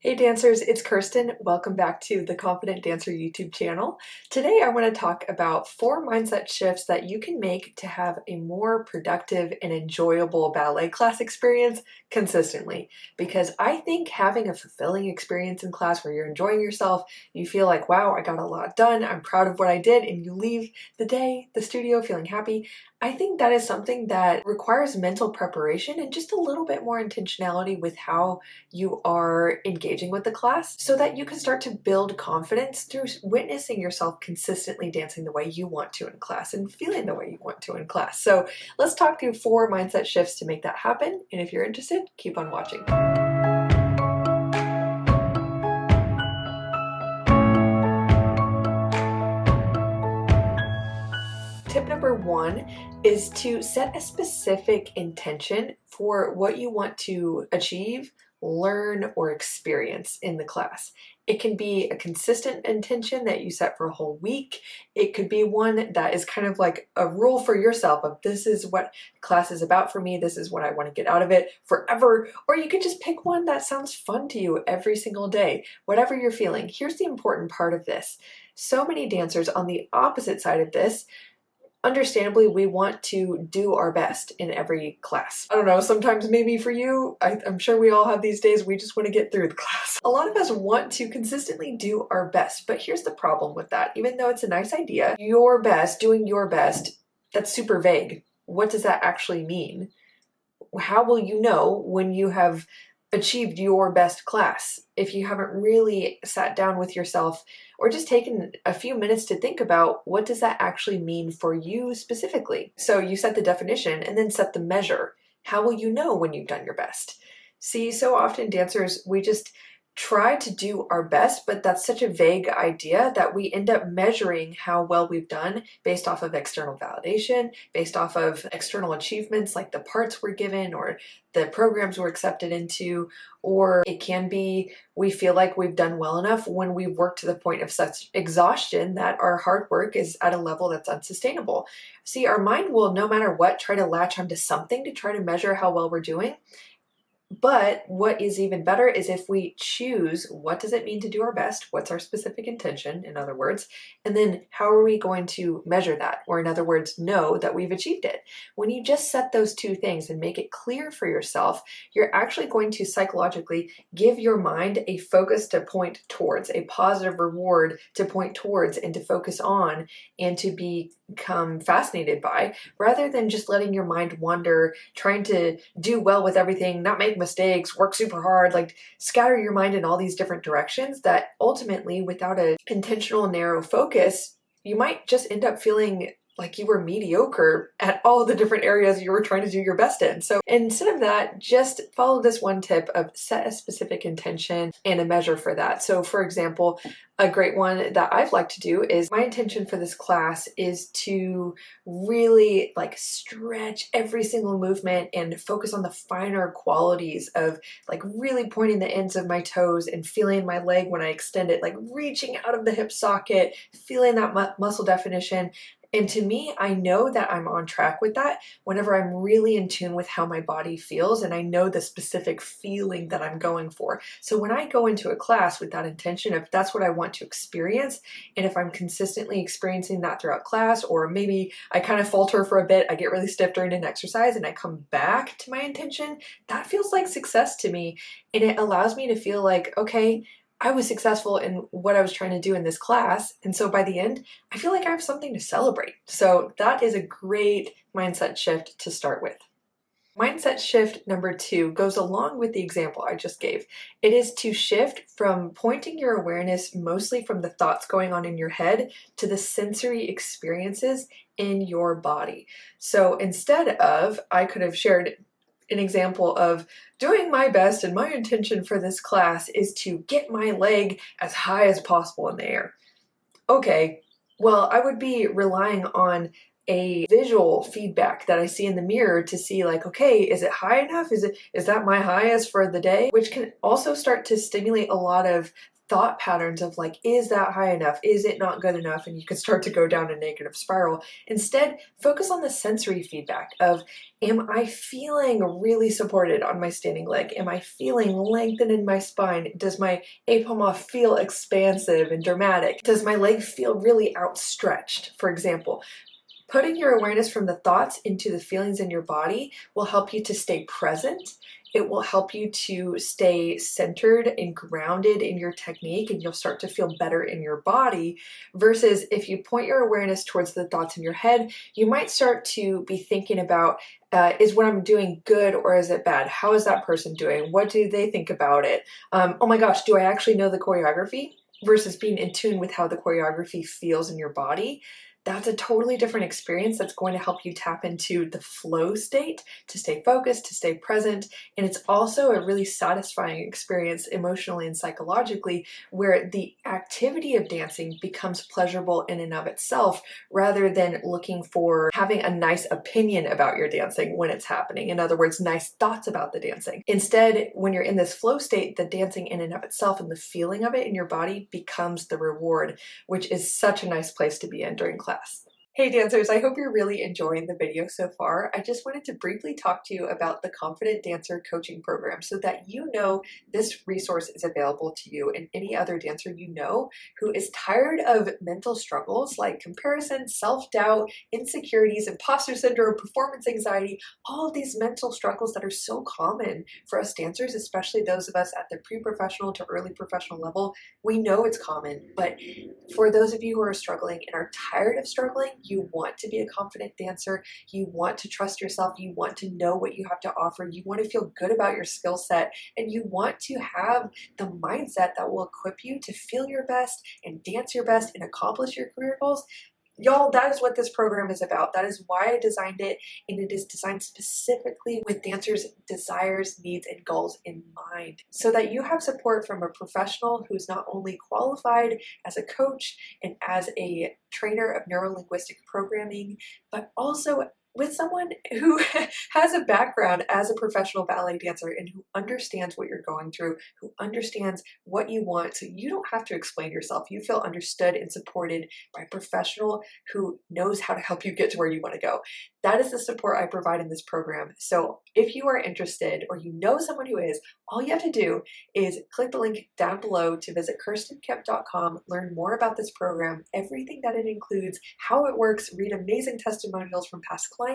Hey dancers, it's Kirsten. Welcome back to the Confident Dancer YouTube channel. Today I want to talk about 4 mindset shifts that you can make to have a more productive and enjoyable ballet class experience consistently. Because I think having a fulfilling experience in class where you're enjoying yourself, you feel like, wow, I got a lot done, I'm proud of what I did, and you leave the studio feeling happy. I think that is something that requires mental preparation and just a little bit more intentionality with how you are engaging with the class so that you can start to build confidence through witnessing yourself consistently dancing the way you want to in class and feeling the way you want to in class. So let's talk through 4 mindset shifts to make that happen. And if you're interested, keep on watching. Tip number 1 is to set a specific intention for what you want to achieve, learn, or experience in the class. It can be a consistent intention that you set for a whole week. It could be one that is kind of like a rule for yourself of this is what class is about for me, this is what I want to get out of it forever, or you can just pick one that sounds fun to you every single day, whatever you're feeling. Here's the important part of this. So many dancers on the opposite side of this, understandably, we want to do our best in every class. I don't know, sometimes maybe for you, I'm sure we all have these days, we just want to get through the class. A lot of us want to consistently do our best, but here's the problem with that. Even though it's a nice idea, your best, doing your best, that's super vague. What does that actually mean? How will you know when you have achieved your best class if you haven't really sat down with yourself or just taken a few minutes to think about what does that actually mean for you specifically? So you set the definition and then set the measure. How will you know when you've done your best? See, so often dancers, we just try to do our best, but that's such a vague idea that we end up measuring how well we've done based off of external validation, based off of external achievements like the parts we're given or the programs we're accepted into, or it can be we feel like we've done well enough when we've worked to the point of such exhaustion that our hard work is at a level that's unsustainable. See, our mind will, no matter what, try to latch onto something to try to measure how well we're doing. But what is even better is if we choose what does it mean to do our best, what's our specific intention, in other words, and then how are we going to measure that, or in other words, know that we've achieved it. When you just set those two things and make it clear for yourself, you're actually going to psychologically give your mind a focus to point towards, a positive reward to point towards and to focus on and to become fascinated by, rather than just letting your mind wander, trying to do well with everything, not make mistakes, work super hard, like scatter your mind in all these different directions that ultimately, without an intentional narrow focus, you might just end up feeling like you were mediocre at all the different areas you were trying to do your best in. So instead of that, just follow this one tip of set a specific intention and a measure for that. So for example, a great one that I've liked to do is my intention for this class is to really like stretch every single movement and focus on the finer qualities of like really pointing the ends of my toes and feeling my leg when I extend it, like reaching out of the hip socket, feeling that muscle definition. And to me, I know that I'm on track with that whenever I'm really in tune with how my body feels and I know the specific feeling that I'm going for. So when I go into a class with that intention, if that's what I want to experience, and if I'm consistently experiencing that throughout class, or maybe I kind of falter for a bit, I get really stiff during an exercise and I come back to my intention, that feels like success to me. And it allows me to feel like, okay, I was successful in what I was trying to do in this class, and so by the end, I feel like I have something to celebrate. So that is a great mindset shift to start with. Mindset shift number 2 goes along with the example I just gave. It is to shift from pointing your awareness mostly from the thoughts going on in your head to the sensory experiences in your body. So instead of, I could have shared an example of doing my best and my intention for this class is to get my leg as high as possible in the air. Okay, well, I would be relying on a visual feedback that I see in the mirror to see like, okay, is it high enough? Is that my highest for the day? Which can also start to stimulate a lot of thought patterns of like, is that high enough? Is it not good enough? And you can start to go down a negative spiral. Instead, focus on the sensory feedback of, am I feeling really supported on my standing leg? Am I feeling lengthened in my spine? Does my apomorph feel expansive and dramatic? Does my leg feel really outstretched, for example? Putting your awareness from the thoughts into the feelings in your body will help you to stay present. It will help you to stay centered and grounded in your technique, and you'll start to feel better in your body. Versus if you point your awareness towards the thoughts in your head, you might start to be thinking about, is what I'm doing good or is it bad? How is that person doing? What do they think about it? Oh my gosh, do I actually know the choreography? Versus being in tune with how the choreography feels in your body. That's a totally different experience that's going to help you tap into the flow state, to stay focused, to stay present. And it's also a really satisfying experience emotionally and psychologically, where the activity of dancing becomes pleasurable in and of itself, rather than looking for having a nice opinion about your dancing when it's happening. In other words, nice thoughts about the dancing. Instead, when you're in this flow state, the dancing in and of itself and the feeling of it in your body becomes the reward, which is such a nice place to be in during class. Hey dancers, I hope you're really enjoying the video so far. I just wanted to briefly talk to you about the Confident Dancer Coaching Program so that you know this resource is available to you and any other dancer you know who is tired of mental struggles like comparison, self-doubt, insecurities, imposter syndrome, performance anxiety, all of these mental struggles that are so common for us dancers, especially those of us at the pre-professional to early professional level. We know it's common, but for those of you who are struggling and are tired of struggling, you want to be a confident dancer, you want to trust yourself, you want to know what you have to offer, you want to feel good about your skill set, and you want to have the mindset that will equip you to feel your best and dance your best and accomplish your career goals. Y'all, that is what this program is about. That is why I designed it, and it is designed specifically with dancers' desires, needs, and goals in mind, so that you have support from a professional who's not only qualified as a coach and as a trainer of neuro-linguistic programming, but also with someone who has a background as a professional ballet dancer and who understands what you're going through, who understands what you want, so you don't have to explain yourself. You feel understood and supported by a professional who knows how to help you get to where you want to go. That is the support I provide in this program. So if you are interested or you know someone who is, all you have to do is click the link down below to visit kirstenkemp.com, learn more about this program, everything that it includes, how it works, read amazing testimonials from past clients,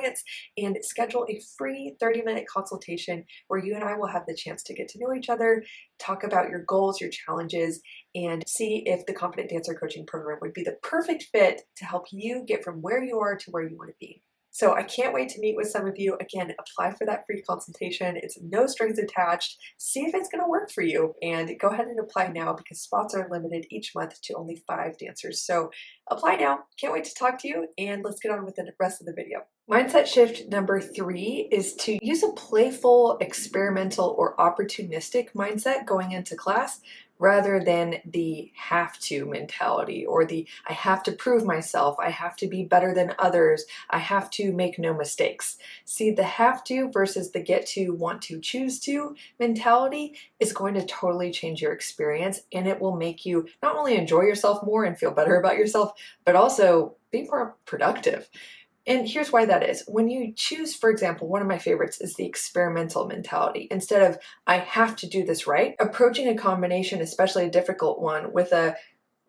and schedule a free 30-minute consultation where you and I will have the chance to get to know each other, talk about your goals, your challenges, and see if the Confident Dancer Coaching Program would be the perfect fit to help you get from where you are to where you want to be. So I can't wait to meet with some of you. Again, apply for that free consultation. It's no strings attached. See if it's going to work for you, and go ahead and apply now because spots are limited each month to only 5 dancers. So apply now. Can't wait to talk to you, and let's get on with the rest of the video. Mindset shift number 3 is to use a playful, experimental, or opportunistic mindset going into class, rather than the have to mentality or the I have to prove myself, I have to be better than others, I have to make no mistakes. See, the have to versus the get to, want to, choose to mentality is going to totally change your experience, and it will make you not only enjoy yourself more and feel better about yourself, but also be more productive. And here's why that is. When you choose, for example, one of my favorites is the experimental mentality. Instead of, I have to do this right, approaching a combination, especially a difficult one, with a,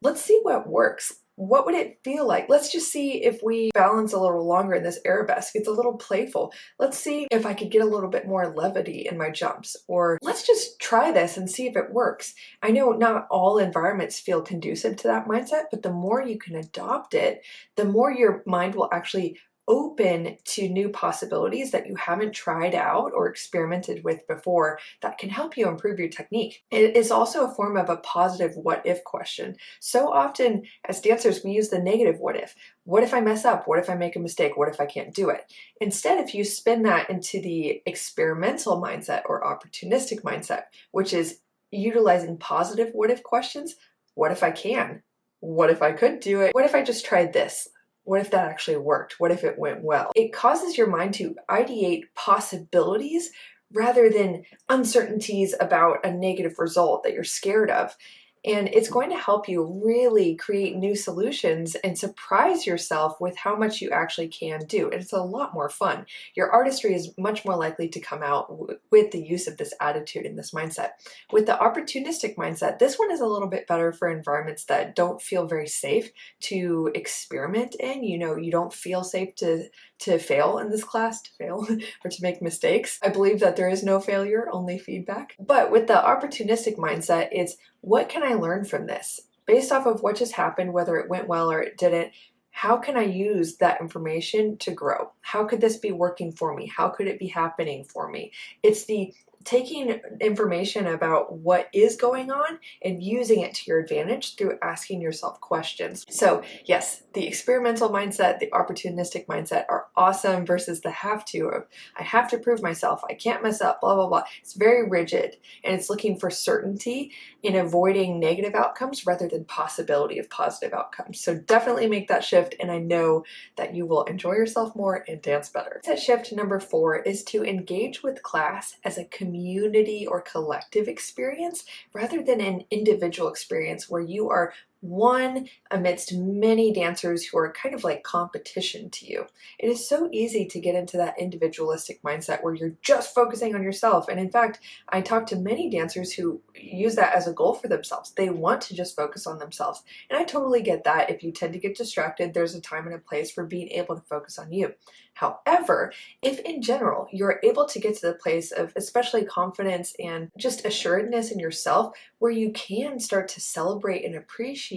let's see what works. What would it feel like? Let's just see if we balance a little longer in this arabesque. It's a little playful. Let's see if I could get a little bit more levity in my jumps. Or let's just try this and see if it works. I know not all environments feel conducive to that mindset, but the more you can adopt it, the more your mind will actually open to new possibilities that you haven't tried out or experimented with before that can help you improve your technique. It is also a form of a positive what if question. So often as dancers, we use the negative what if. What if I mess up? What if I make a mistake? What if I can't do it? Instead, if you spin that into the experimental mindset or opportunistic mindset, which is utilizing positive what if questions, what if I can? What if I could do it? What if I just tried this? What if that actually worked? What if it went well? It causes your mind to ideate possibilities rather than uncertainties about a negative result that you're scared of. And it's going to help you really create new solutions and surprise yourself with how much you actually can do. And it's a lot more fun. Your artistry is much more likely to come out with the use of this attitude and this mindset. With the opportunistic mindset, this one is a little bit better for environments that don't feel very safe to experiment in. You know, you don't feel safe to fail in this class, to fail or to make mistakes. I believe that there is no failure, only feedback. But with the opportunistic mindset, it's what can I learn from this? Based off of what just happened, whether it went well or it didn't, how can I use that information to grow? How could this be working for me? How could it be happening for me? It's the taking information about what is going on and using it to your advantage through asking yourself questions. So yes, the experimental mindset, the opportunistic mindset are awesome versus the have to of I have to prove myself, I can't mess up, blah, blah, blah. It's very rigid and it's looking for certainty in avoiding negative outcomes rather than possibility of positive outcomes. So definitely make that shift, and I know that you will enjoy yourself more and dance better. That shift number 4 is to engage with class as a community or collective experience rather than an individual experience where you are one amidst many dancers who are kind of like competition to you. It is so easy to get into that individualistic mindset where you're just focusing on yourself. And in fact, I talk to many dancers who use that as a goal for themselves. They want to just focus on themselves. And I totally get that. If you tend to get distracted, there's a time and a place for being able to focus on you. However, if in general you're able to get to the place of especially confidence and just assuredness in yourself where you can start to celebrate and appreciate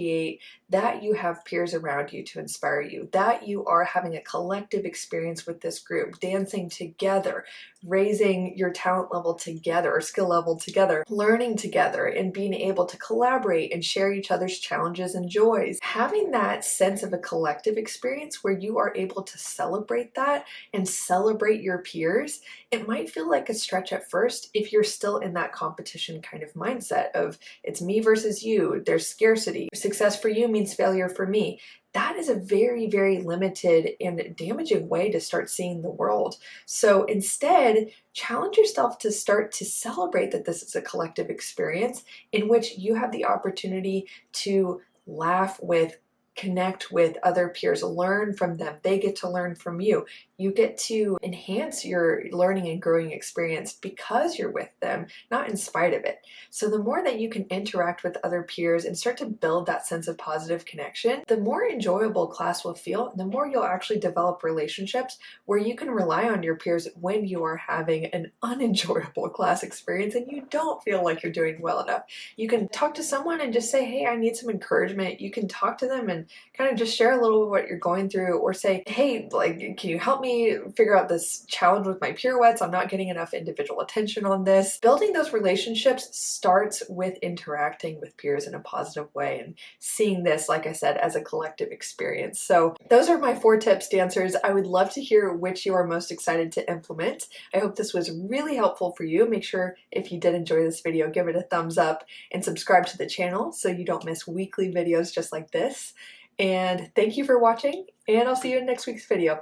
that you have peers around you to inspire you, that you are having a collective experience with this group, dancing together, raising your talent level together or skill level together, learning together and being able to collaborate and share each other's challenges and joys. Having that sense of a collective experience where you are able to celebrate that and celebrate your peers, it might feel like a stretch at first if you're still in that competition kind of mindset of it's me versus you, there's scarcity, success for you means failure for me. That is a very, very limited and damaging way to start seeing the world. So instead, challenge yourself to start to celebrate that this is a collective experience in which you have the opportunity to laugh with, connect with other peers, learn from them. They get to learn from you. You get to enhance your learning and growing experience because you're with them, not in spite of it. So the more that you can interact with other peers and start to build that sense of positive connection, the more enjoyable class will feel, and the more you'll actually develop relationships where you can rely on your peers when you are having an unenjoyable class experience and you don't feel like you're doing well enough. You can talk to someone and just say, hey, I need some encouragement. You can talk to them and kind of just share a little of what you're going through, or say, hey, like, can you help me figure out this challenge with my pirouettes? I'm not getting enough individual attention on this. Building those relationships starts with interacting with peers in a positive way and seeing this, like I said, as a collective experience. So those are my 4 tips, dancers. I would love to hear which you are most excited to implement. I hope this was really helpful for you. Make sure if you did enjoy this video, give it a thumbs up and subscribe to the channel so you don't miss weekly videos just like this. And thank you for watching, and I'll see you in next week's video.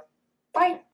Bye!